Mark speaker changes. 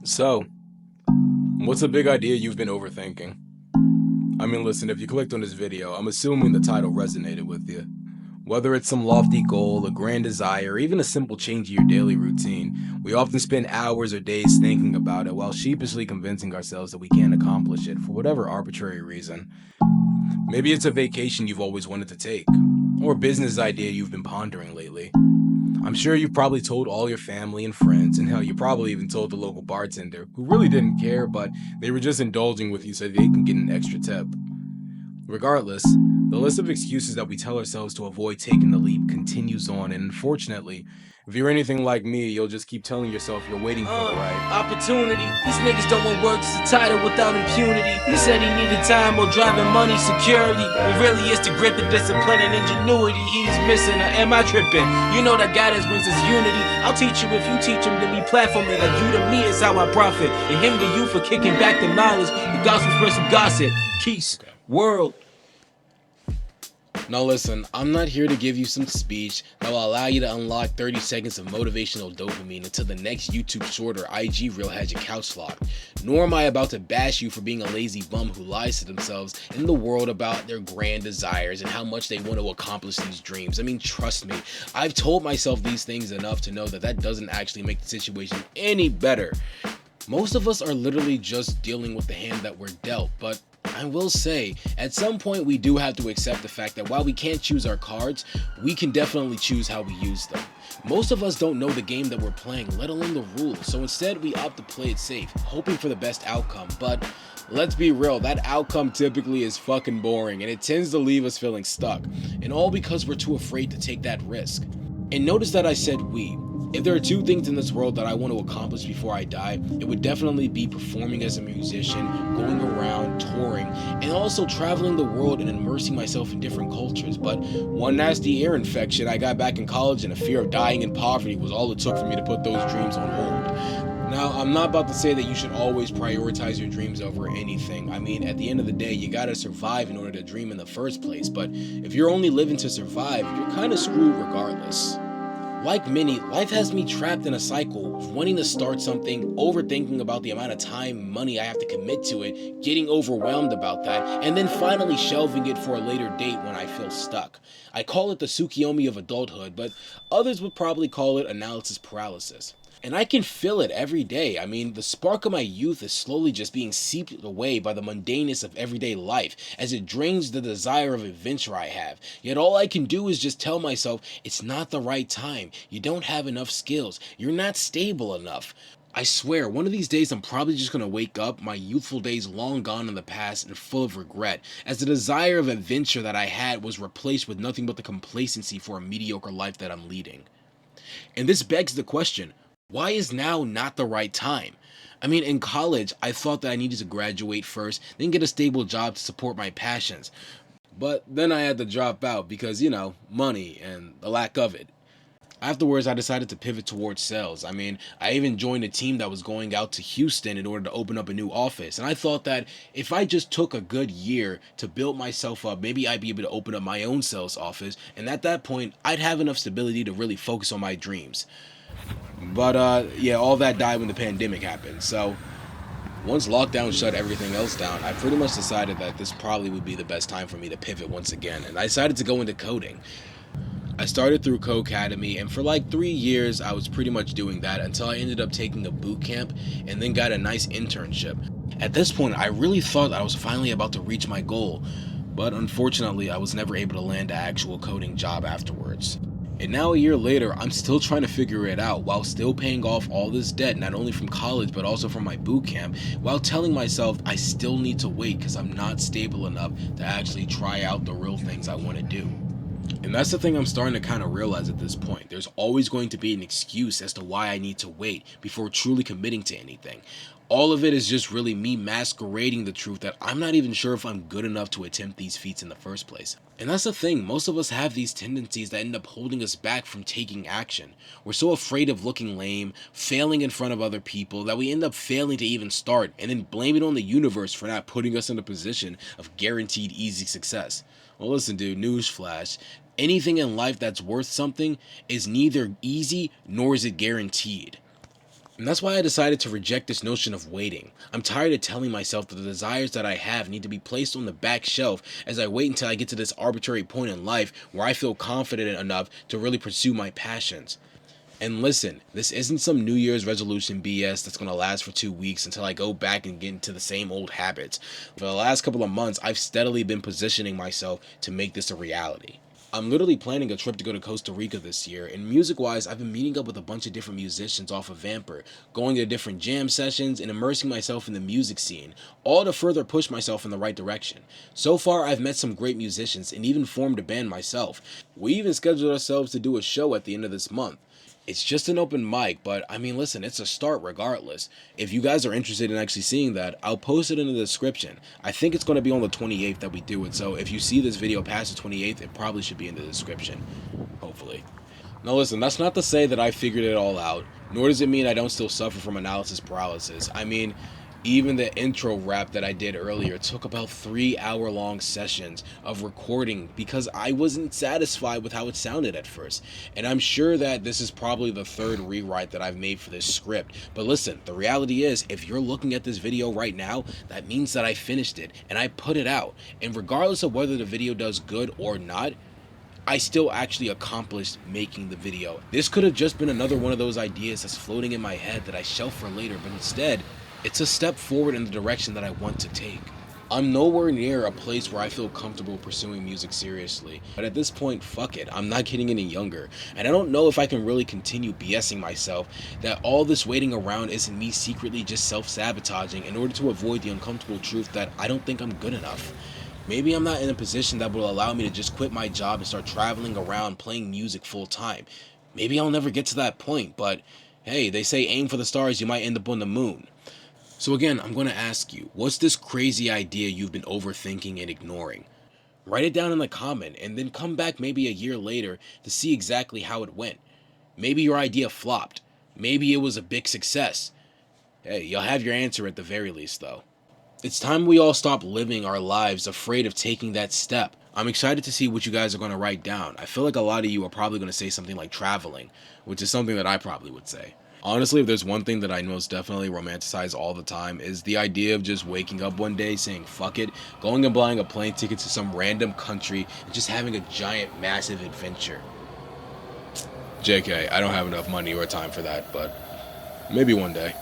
Speaker 1: So, what's a big idea you've been overthinking? I mean, listen, if you clicked on this video, I'm assuming the title resonated with you. Whether it's some lofty goal, a grand desire, or even a simple change in your daily routine, we often spend hours or days thinking about it while sheepishly convincing ourselves that we can't accomplish it for whatever arbitrary reason. Maybe it's a vacation you've always wanted to take, or a business idea you've been pondering lately. I'm sure you've probably told all your family and friends, and hell, you probably even told the local bartender, who really didn't care, but they were just indulging with you so they can get an extra tip. Regardless, the list of excuses that we tell ourselves to avoid taking the leap continues on, and unfortunately, if you're anything like me, you'll just keep telling yourself you're waiting for the right.
Speaker 2: Opportunity. These niggas don't want work, it's a title without impunity. He said he needed time or driving money, security. It really is to grip the discipline and ingenuity he's missing. Or am I tripping? You know that guidance brings us unity. I'll teach you if you teach him to be platforming. Like you to me is how I profit. And him to you for kicking back the knowledge. The gospel spread some gossip. Keys. World.
Speaker 1: Now listen, I'm not here to give you some speech that will allow you to unlock 30 seconds of motivational dopamine until the next YouTube short or IG reel has your couch locked. Nor am I about to bash you for being a lazy bum who lies to themselves in the world about their grand desires and how much they want to accomplish these dreams. I mean, trust me, I've told myself these things enough to know that that doesn't actually make the situation any better. Most of us are literally just dealing with the hand that we're dealt, but I will say, at some point we do have to accept the fact that while we can't choose our cards, we can definitely choose how we use them. Most of us don't know the game that we're playing, let alone the rules, so instead we opt to play it safe, hoping for the best outcome, but let's be real, that outcome typically is fucking boring, and it tends to leave us feeling stuck, and all because we're too afraid to take that risk. And notice that I said we. If there are two things in this world that I want to accomplish before I die, it would definitely be performing as a musician, going around, touring, and also traveling the world and immersing myself in different cultures. But one nasty ear infection I got back in college and a fear of dying in poverty was all it took for me to put those dreams on hold. Now, I'm not about to say that you should always prioritize your dreams over anything. I mean, at the end of the day, you gotta survive in order to dream in the first place. But if you're only living to survive, you're kinda screwed regardless. Like many, life has me trapped in a cycle of wanting to start something, overthinking about the amount of time, money I have to commit to it, getting overwhelmed about that, and then finally shelving it for a later date when I feel stuck. I call it the Tsukiyomi of adulthood, but others would probably call it analysis paralysis. And I can feel it every day. I mean, the spark of my youth is slowly just being seeped away by the mundaneness of everyday life as it drains the desire of adventure I have. Yet all I can do is just tell myself it's not the right time. You don't have enough skills. You're not stable enough. I swear, one of these days I'm probably just gonna wake up, my youthful days long gone in the past and full of regret, as the desire of adventure that I had was replaced with nothing but the complacency for a mediocre life that I'm leading. And this begs the question, why is now not the right time? I mean, in college, I thought that I needed to graduate first, then get a stable job to support my passions. But then I had to drop out because, money and the lack of it. Afterwards, I decided to pivot towards sales. I mean, I even joined a team that was going out to Houston in order to open up a new office. And I thought that if I just took a good year to build myself up, maybe I'd be able to open up my own sales office. And at that point, I'd have enough stability to really focus on my dreams. But yeah, all that died when the pandemic happened. So once lockdown shut everything else down, I pretty much decided that this probably would be the best time for me to pivot once again. And I decided to go into coding. I started through Codecademy, and for like 3 years, I was pretty much doing that until I ended up taking a boot camp and then got a nice internship. At this point, I really thought I was finally about to reach my goal, but unfortunately, I was never able to land an actual coding job afterwards. And now a year later, I'm still trying to figure it out while still paying off all this debt, not only from college but also from my boot camp, while telling myself I still need to wait because I'm not stable enough to actually try out the real things I want to do. And that's the thing I'm starting to kind of realize at this point. There's always going to be an excuse as to why I need to wait before truly committing to anything. All of it is just really me masquerading the truth that I'm not even sure if I'm good enough to attempt these feats in the first place. And that's the thing, most of us have these tendencies that end up holding us back from taking action. We're so afraid of looking lame, failing in front of other people, that we end up failing to even start and then blame it on the universe for not putting us in a position of guaranteed easy success. Well, listen, dude, newsflash. Anything in life that's worth something is neither easy nor is it guaranteed. And that's why I decided to reject this notion of waiting. I'm tired of telling myself that the desires that I have need to be placed on the back shelf as I wait until I get to this arbitrary point in life where I feel confident enough to really pursue my passions. And listen, this isn't some New Year's resolution BS that's going to last for 2 weeks until I go back and get into the same old habits. For the last couple of months, I've steadily been positioning myself to make this a reality. I'm literally planning a trip to go to Costa Rica this year, and music-wise, I've been meeting up with a bunch of different musicians off of Vamper, going to different jam sessions, and immersing myself in the music scene, all to further push myself in the right direction. So far, I've met some great musicians and even formed a band myself. We even scheduled ourselves to do a show at the end of this month. It's just an open mic, but I mean, listen, it's a start regardless. If you guys are interested in actually seeing that, I'll post it in the description. I think it's going to be on the 28th that we do it, so if you see this video past the 28th, it probably should be in the description. Hopefully. Now listen, that's not to say that I figured it all out, nor does it mean I don't still suffer from analysis paralysis. I mean, even the intro rap that I did earlier took about 3-hour-long sessions of recording because I wasn't satisfied with how it sounded at first. And I'm sure that this is probably the third rewrite that I've made for this script. But listen, the reality is, if you're looking at this video right now, that means that I finished it and I put it out. And regardless of whether the video does good or not, I still actually accomplished making the video. This could have just been another one of those ideas that's floating in my head that I shelf for later, but instead, it's a step forward in the direction that I want to take. I'm nowhere near a place where I feel comfortable pursuing music seriously, but at this point, fuck it, I'm not getting any younger, and I don't know if I can really continue BSing myself that all this waiting around isn't me secretly just self-sabotaging in order to avoid the uncomfortable truth that I don't think I'm good enough. Maybe I'm not in a position that will allow me to just quit my job and start traveling around playing music full time. Maybe I'll never get to that point, but hey, they say aim for the stars, you might end up on the moon. So again, I'm going to ask you, what's this crazy idea you've been overthinking and ignoring? Write it down in the comment and then come back maybe a year later to see exactly how it went. Maybe your idea flopped. Maybe it was a big success. Hey, you'll have your answer at the very least though. It's time we all stop living our lives afraid of taking that step. I'm excited to see what you guys are going to write down. I feel like a lot of you are probably going to say something like traveling, which is something that I probably would say. Honestly, if there's one thing that I most definitely romanticize all the time is the idea of just waking up one day saying fuck it, going and buying a plane ticket to some random country and just having a giant massive adventure. JK, I don't have enough money or time for that, but maybe one day.